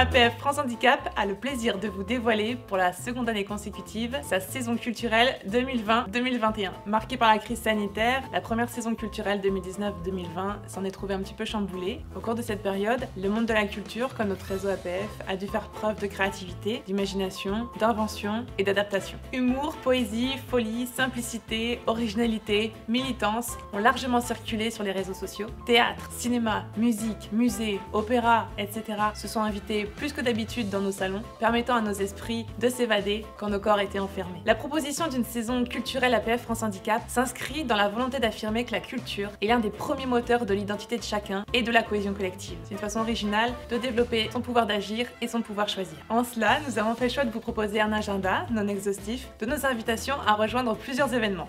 APF France Handicap a le plaisir de vous dévoiler pour la seconde année consécutive sa saison culturelle 2020-2021. Marquée par la crise sanitaire, la première saison culturelle 2019-2020 s'en est trouvée un petit peu chamboulée. Au cours de cette période, le monde de la culture, comme notre réseau APF, a dû faire preuve de créativité, d'imagination, d'invention et d'adaptation. Humour, poésie, folie, simplicité, originalité, militance ont largement circulé sur les réseaux sociaux. Théâtre, cinéma, musique, musée, opéra, etc. se sont invités plus que d'habitude dans nos salons, permettant à nos esprits de s'évader quand nos corps étaient enfermés. La proposition d'une saison culturelle APF France Handicap s'inscrit dans la volonté d'affirmer que la culture est l'un des premiers moteurs de l'identité de chacun et de la cohésion collective. C'est une façon originale de développer son pouvoir d'agir et son pouvoir choisir. En cela, nous avons fait le choix de vous proposer un agenda non exhaustif de nos invitations à rejoindre plusieurs événements.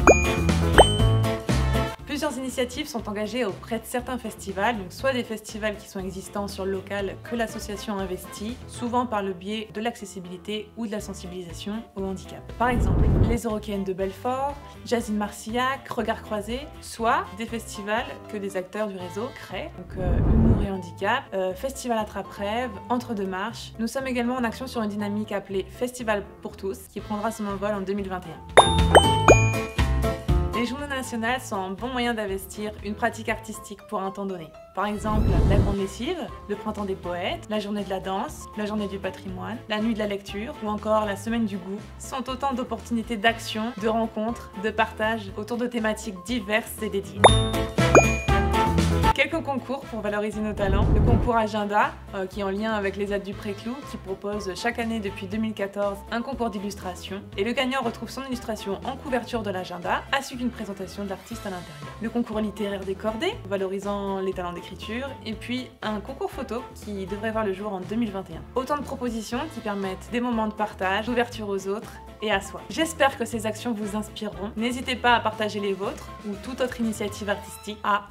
Plusieurs initiatives sont engagées auprès de certains festivals, donc soit des festivals qui sont existants sur le local que l'association investit, souvent par le biais de l'accessibilité ou de la sensibilisation au handicap. Par exemple, les Eurokéennes de Belfort, Jazz in Marcillac, Regard Croisé, soit des festivals que des acteurs du réseau créent, donc Humour et Handicap, Festival Attrape-Rêve, Entre deux marches. Nous sommes également en action sur une dynamique appelée Festival pour tous, qui prendra son envol en 2021. Les journées nationales sont un bon moyen d'investir une pratique artistique pour un temps donné. Par exemple, la grande lessive, le printemps des poètes, la journée de la danse, la journée du patrimoine, la nuit de la lecture ou encore la semaine du goût sont autant d'opportunités d'action, de rencontres, de partage autour de thématiques diverses et dédiées. Quelques concours pour valoriser nos talents. Le concours Agenda, qui est en lien avec les aides du Préclou, qui propose chaque année depuis 2014 un concours d'illustration. Et le gagnant retrouve son illustration en couverture de l'agenda, ainsi qu'une présentation de l'artiste à l'intérieur. Le concours littéraire décordé, valorisant les talents d'écriture. Et puis un concours photo qui devrait voir le jour en 2021. Autant de propositions qui permettent des moments de partage, d'ouverture aux autres et à soi. J'espère que ces actions vous inspireront. N'hésitez pas à partager les vôtres ou toute autre initiative artistique à